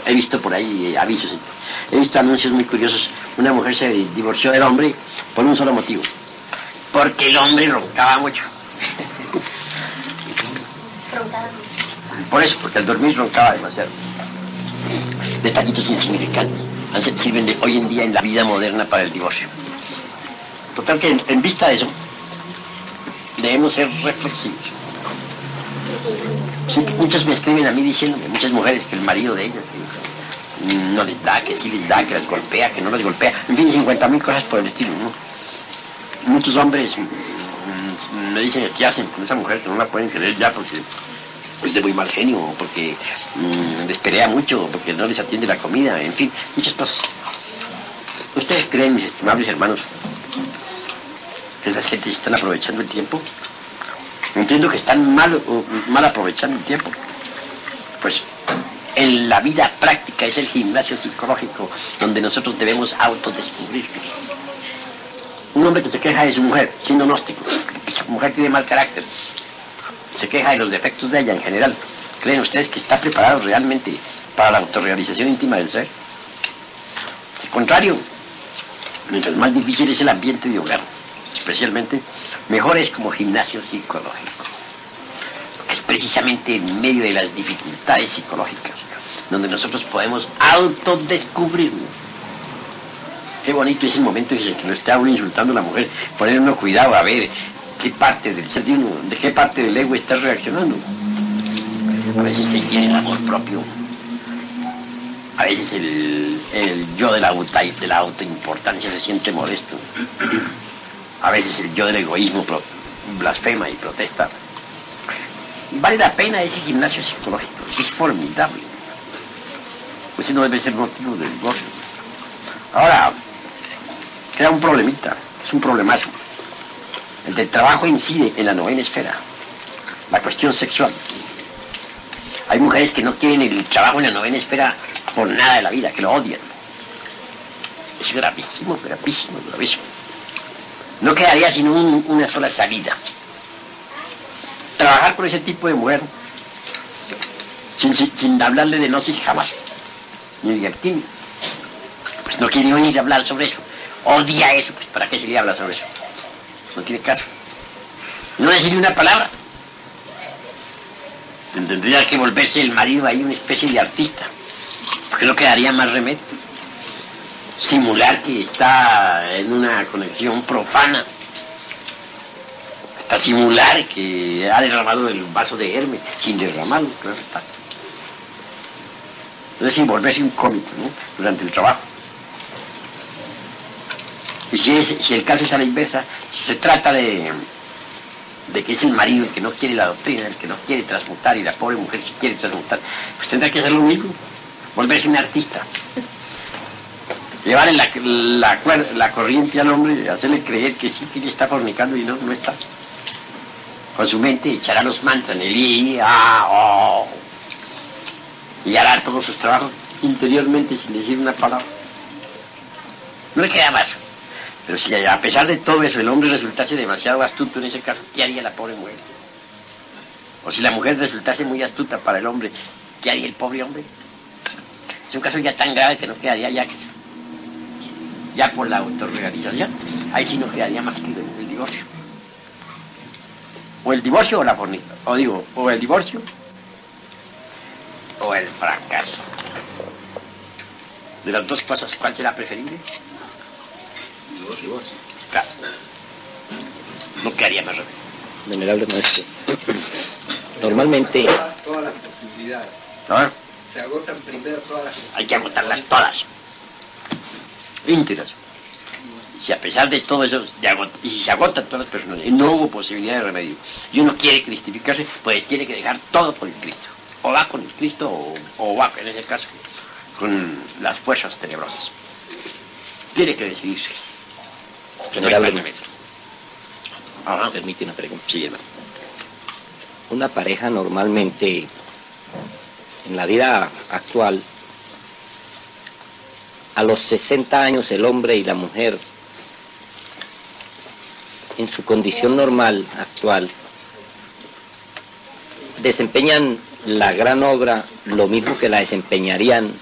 He visto por ahí avisos, he visto anuncios muy curiosos. Una mujer se divorció del hombre por un solo motivo. Porque el hombre roncaba mucho. Por eso, porque al dormir roncaba demasiado. Detallitos insignificantes sirven hoy en día en la vida moderna para el divorcio. Total que en vista de eso, debemos ser reflexivos. Sí, muchas me escriben a mí diciéndome, muchas mujeres, que el marido de ellas no les da, que sí les da, que las golpea, que no las golpea, en fin, 50.000 cosas por el estilo, ¿no? Muchos hombres me dicen qué hacen con esa mujer, que no la pueden querer ya porque es de muy mal genio, porque les pelea mucho, porque no les atiende la comida, en fin, muchas cosas. ¿Ustedes creen, mis estimables hermanos, que esas gentes están aprovechando el tiempo? Entiendo que están mal aprovechando el tiempo. Pues en la vida práctica es el gimnasio psicológico donde nosotros debemos autodescubrirnos. Un hombre que se queja de su mujer, siendo gnóstico, que su mujer tiene mal carácter, se queja de los defectos de ella en general. ¿Creen ustedes que está preparado realmente para la autorrealización íntima del ser? Al contrario, mientras más difícil es el ambiente de hogar, especialmente, mejor es como gimnasio psicológico. Porque es precisamente en medio de las dificultades psicológicas donde nosotros podemos autodescubrirnos. Qué bonito es el momento en que no está uno insultando a la mujer, poner uno cuidado a ver qué parte del ser de uno, de qué parte del ego está reaccionando. A veces se quiere el amor propio, a veces el yo de la autoimportancia se siente molesto, a veces el yo del egoísmo blasfema y protesta. Vale la pena ese gimnasio psicológico, es formidable. Ese no debe ser motivo de divorcio. Ahora, queda un problemita, es un problemazo. El del trabajo incide en la novena esfera, la cuestión sexual. Hay mujeres que no quieren el trabajo en la novena esfera por nada de la vida, que lo odian. Es gravísimo, gravísimo, gravísimo. No quedaría sino una sola salida. Trabajar con ese tipo de mujer, sin hablarle de gnosis jamás, ni de activismo. Pues no quiere oír hablar sobre eso. Odia eso, pues ¿para qué se le habla sobre eso? No tiene caso. No decirle una palabra. Tendría que volverse el marido ahí una especie de artista, porque no quedaría más remedio. Simular que está en una conexión profana, hasta simular que ha derramado el vaso de Hermes sin derramarlo, claro está. Entonces volverse un cómico, ¿no?, durante el trabajo. Y si el caso es a la inversa, si se trata de que es el marido el que no quiere la doctrina, el que no quiere transmutar, y la pobre mujer si quiere transmutar, pues tendrá que hacer lo mismo, volverse un artista. Llevar en la corriente al hombre, hacerle creer que sí, que ella está fornicando y no está. Con su mente echará los mantras, el i, a, o, y hará todos sus trabajos interiormente sin decir una palabra. No le queda más. Pero si a pesar de todo eso el hombre resultase demasiado astuto en ese caso, ¿qué haría la pobre mujer? O si la mujer resultase muy astuta para el hombre, ¿qué haría el pobre hombre? Es un caso ya tan grave que no quedaría ya por la autorrealización. Ahí sí no quedaría más que el divorcio. O el divorcio o la fornicación. O el divorcio o el fracaso. De las dos cosas, ¿cuál será preferible? Divorcio. Claro. No quedaría más remedio. Venerable maestro, normalmente... Todas las posibilidades. ¿No? Se agotan primero todas las posibilidades. Hay que agotarlas todas. Íntegras. Si a pesar de todo eso, y si se agotan todas las personas, y no hubo posibilidad de remedio, y uno quiere cristificarse, pues tiene que dejar todo por el Cristo. O va con el Cristo, o va, en ese caso, con las fuerzas tenebrosas. Tiene que decidirse. Venerable No hay maestro, Ajá. permite una pregunta. Sí, hermano. Una pareja normalmente, en la vida actual, a los 60 años el hombre y la mujer, en su condición normal actual, desempeñan la gran obra lo mismo que la desempeñarían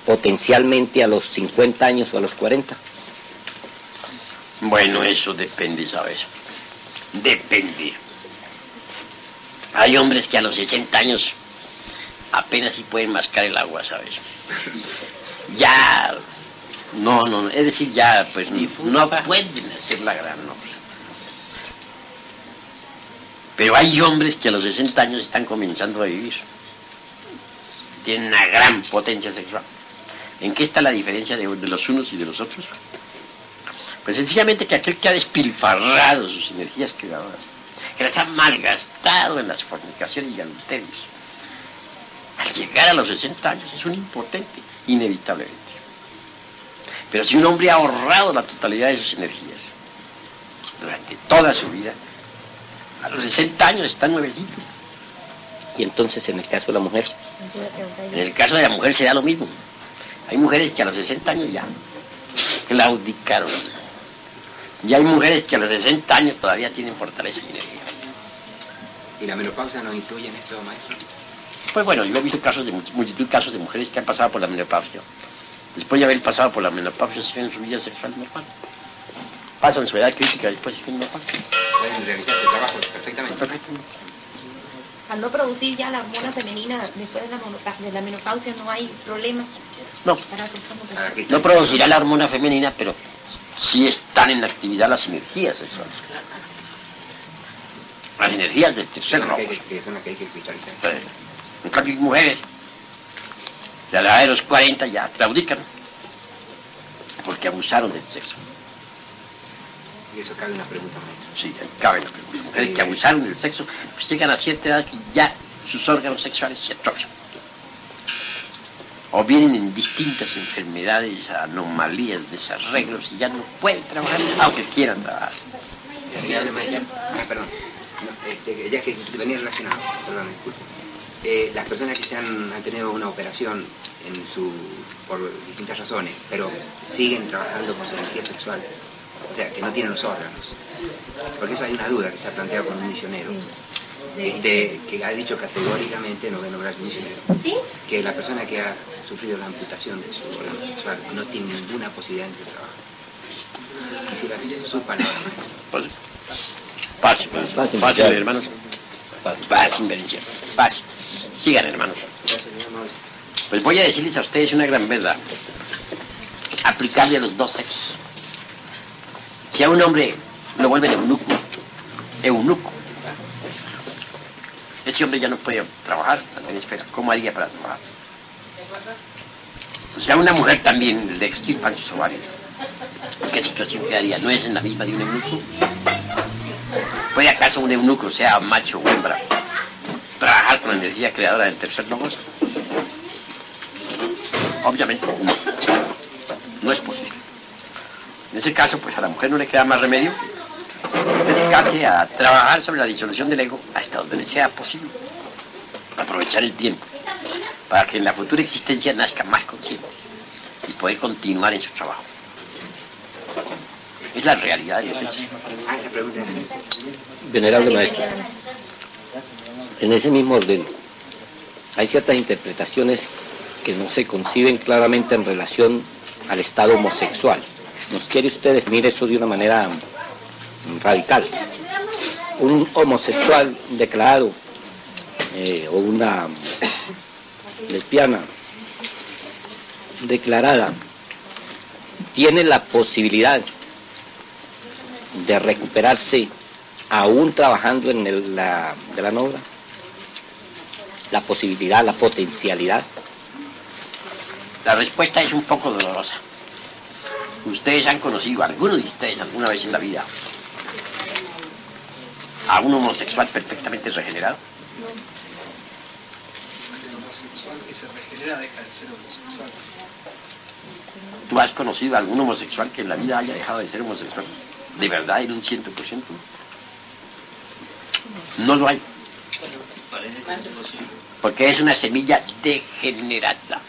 potencialmente a los 50 años o a los 40. Bueno, eso depende, ¿sabes? Depende. Hay hombres que a los 60 años apenas si pueden mascar el agua, ¿sabes? Ya, no, es decir, ya, pues, no pueden hacer la gran obra. Pero hay hombres que a los 60 años están comenzando a vivir. Tienen una gran potencia sexual. ¿En qué está la diferencia de los unos y de los otros? Pues sencillamente que aquel que ha despilfarrado sus energías creadoras, que las ha malgastado en las fornicaciones y adulterios, al llegar a los 60 años es un impotente, inevitablemente. Pero si un hombre ha ahorrado la totalidad de sus energías durante toda su vida, A los 60 años está nuevecito. Y entonces, en el caso de la mujer, En el caso de la mujer se da lo mismo. Hay mujeres que a los 60 años ya claudicaron. Y hay mujeres que a los 60 años todavía tienen fortaleza y energía. ¿Y la menopausia no influye en esto, maestro? Pues bueno, yo he visto casos de multitud de casos de mujeres que han pasado por la menopausia. Después de haber pasado por la menopausia, siguen su vida sexual normal. Pasan su edad crítica, después siguen normal. Pueden realizar su trabajo perfectamente. Perfectamente. Al no producir ya la hormona femenina después de la menopausia no hay problema. No, no producirá la hormona femenina, pero sí están en actividad las energías sexuales. Las energías del tercer ojo. Que son las que hay que cristalizar. En cambio, hay mujeres de a la edad de los 40 ya claudican porque abusaron del sexo. Y eso cabe una pregunta, maestro. Sí, ahí cabe la pregunta. Mujeres que abusaron del sexo, pues llegan a cierta edad que ya sus órganos sexuales se atrofian. O vienen en distintas enfermedades, anomalías, desarreglos y ya no pueden trabajar, aunque quieran trabajar. Perdón. No, ya que venía relacionado, perdón, disculpe. Las personas que han tenido una operación por distintas razones, pero siguen trabajando con su energía sexual, o sea, que no tienen los órganos. Porque eso hay una duda que se ha planteado con un misionero, que ha dicho categóricamente, no voy a nombrar el misionero, que la persona que ha sufrido la amputación de su órgano sexual no tiene ninguna posibilidad de trabajo. Quisiera su palabra. Pasen, hermanos. Pasen, bendición. Pasen. Sigan, hermanos. Pues voy a decirles a ustedes una gran verdad, aplicable a los dos sexos. Si a un hombre lo vuelven eunuco, ese hombre ya no puede trabajar, también espera. ¿Cómo haría para trabajar? O sea, a una mujer también le extirpan sus ovarios. ¿En qué situación quedaría? ¿No es en la misma de un eunuco? ¿Puede acaso un eunuco, sea macho o hembra, trabajar con la energía creadora del tercer logos? Obviamente no. No es posible. En ese caso, pues a la mujer no le queda más remedio dedicarse a trabajar sobre la disolución del ego hasta donde le sea posible. Aprovechar el tiempo para que en la futura existencia nazca más consciente y poder continuar en su trabajo. Es la realidad de los hechos. Esa pregunta es... venerable maestro, en ese mismo orden, hay ciertas interpretaciones que no se conciben claramente en relación al estado homosexual. ¿Nos quiere usted definir eso de una manera radical? Un homosexual declarado o una lesbiana declarada tiene la posibilidad de recuperarse aún trabajando en la gran obra, la posibilidad, la potencialidad. La respuesta es un poco dolorosa. Ustedes han conocido, algunos de ustedes alguna vez en la vida, a un homosexual perfectamente regenerado. El homosexual que se regenera deja de ser homosexual. ¿Tú has conocido a algún homosexual que en la vida haya dejado de ser homosexual? ¿De verdad en un 100%? No lo hay. Porque es una semilla degenerada.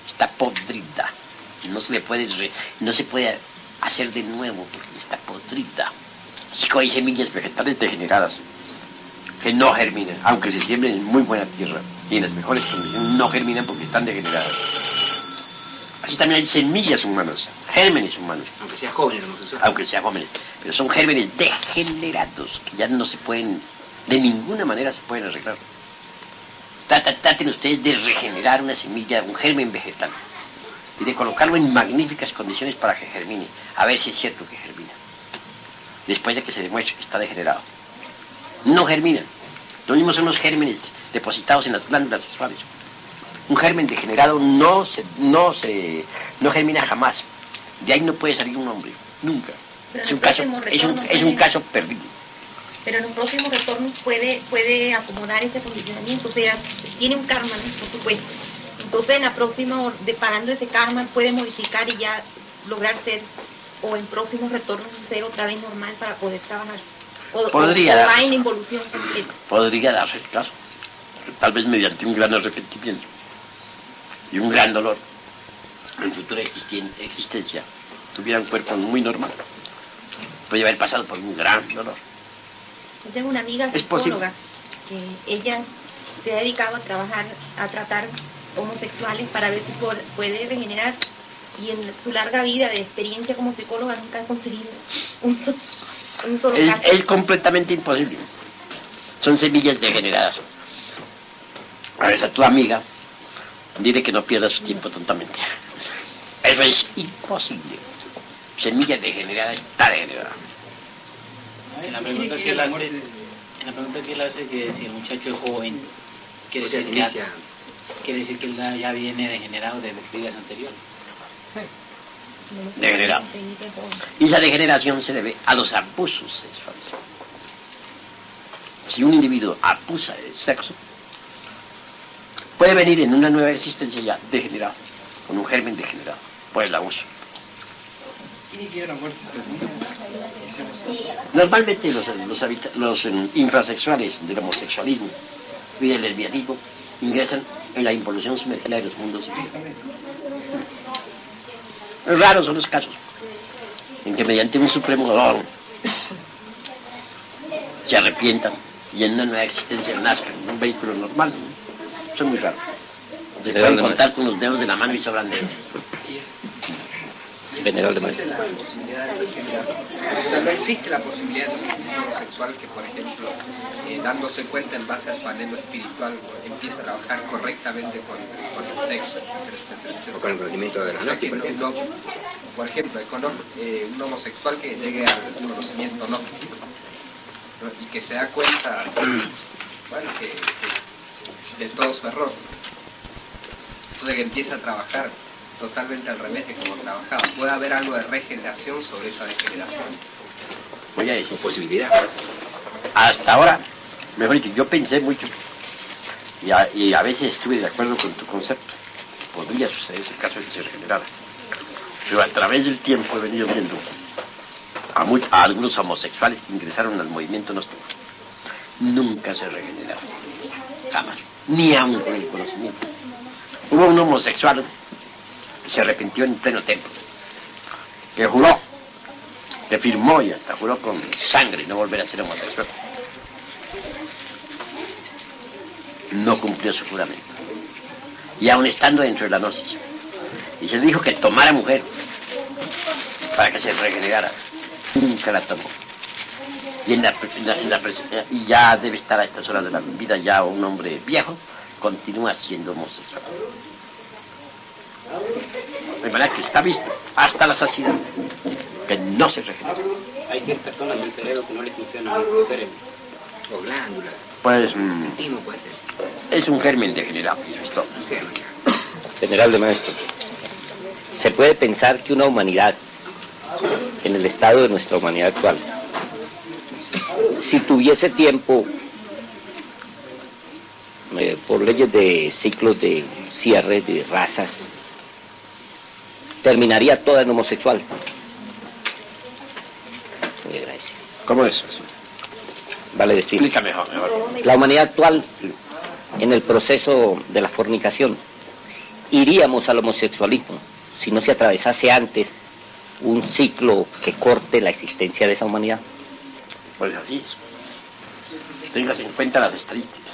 Está podrida. No se puede hacer de nuevo porque está podrida. Así que hay semillas vegetales degeneradas que no germinan, aunque se siembren en muy buena tierra y en las mejores condiciones, no germinan porque están degeneradas. Así también hay semillas humanas, gérmenes humanos. Aunque sea joven el homosexual. Aunque sea jóvenes, pero son gérmenes degenerados que ya no se pueden, de ninguna manera se pueden arreglar. Traten ustedes de regenerar una semilla, un germen vegetal, y de colocarlo en magníficas condiciones para que germine, a ver si es cierto que germina, después de que se demuestre que está degenerado. No germina. Lo mismo son los gérmenes depositados en las glándulas sexuales. Un germen degenerado no germina jamás. De ahí no puede salir un hombre, nunca. Es un caso perdido. Pero en un próximo retorno puede acomodar ese condicionamiento, o sea, tiene un karma, ¿no? Por supuesto. Entonces en la próxima, pagando ese karma, puede modificar y ya lograr ser, o en próximos retornos, ser otra vez normal para poder trabajar. Podría va darse. en involución completa. Podría darse el caso, tal vez mediante un gran arrepentimiento y un gran dolor en futura existencia, tuviera un cuerpo muy normal. Puede haber pasado por un gran dolor. Yo tengo una amiga Es posible. psicóloga que ella se ha dedicado a trabajar, a tratar homosexuales para ver si puede regenerar, y en su larga vida de experiencia como psicóloga nunca ha conseguido un solo caso. Es completamente imposible. Son semillas degeneradas. A ver, a tu amiga, dile que no pierda su tiempo tontamente. Eso es imposible. Semilla degenerada está degenerada. En la pregunta que él hace, que si el muchacho es joven, quiere O sea, decir se inicia. quiere decir que él ya viene degenerado de vidas anteriores. Degenerado. Y la degeneración se debe a los abusos sexuales. Si un individuo abusa del sexo, puede venir en una nueva existencia ya degenerado, con un germen degenerado, por el abuso. ¿Tiene que ir a la muerte segunda? Normalmente los infrasexuales del homosexualismo y del lesbianismo ingresan en la involución sumergida de los mundos espirituales. Raros son los casos en que mediante un supremo dolor se arrepientan y en una nueva existencia nazcan en un vehículo normal. Son muy raros. Se pueden contar con los dedos de la mano y sobran dedos. General de Maestro. La posibilidad de regenerar. O sea, no existe la posibilidad de un homosexual que, por ejemplo, dándose cuenta en base a su anhelo espiritual, empiece a trabajar correctamente con el sexo, etcétera, etcétera, etcétera. O con el conocimiento de la O sea, gnosis, que, por ejemplo. por ejemplo, un homosexual que llegue al conocimiento gnóstico, ¿no? Y que se da cuenta, bueno, que de todo su error. Entonces que empieza a trabajar totalmente al revés de como trabajaba. ¿Puede haber algo de regeneración sobre esa degeneración? Voy a decir, Posibilidad. hasta ahora, mejor dicho, yo pensé mucho y a veces estuve de acuerdo con tu concepto. Podría suceder ese caso de que se regenerara. Pero a través del tiempo he venido viendo a algunos homosexuales que ingresaron al movimiento gnóstico. Nunca se regeneraron. Jamás. Ni aun con el conocimiento. Hubo un homosexual que se arrepintió en pleno templo, que juró, que firmó y hasta juró con sangre no volver a ser homosexual. No cumplió su juramento. Y aun estando dentro de la gnosis. Y se le dijo que tomara mujer para que se regenerara. Nunca la tomó. Y, y ya debe estar a estas horas de la vida ya un hombre viejo, continúa siendo homosexual. De manera que está visto hasta la saciedad que no se regenera. Hay ciertas zonas del cerebro que no le funcionan al cerebro. O glándula. Pues Intimo puede ser. es un germen degenerado, es todo. General de Maestro, ¿se puede pensar que una humanidad, en el estado de nuestra humanidad actual, si tuviese tiempo, por leyes de ciclos de cierre de razas, terminaría toda en homosexual? Gracias. ¿Cómo es eso? Vale decir, Explica mejor. la humanidad actual, en el proceso de la fornicación, iríamos al homosexualismo si no se atravesase antes un ciclo que corte la existencia de esa humanidad. Pues así es. Tengas en cuenta las estadísticas.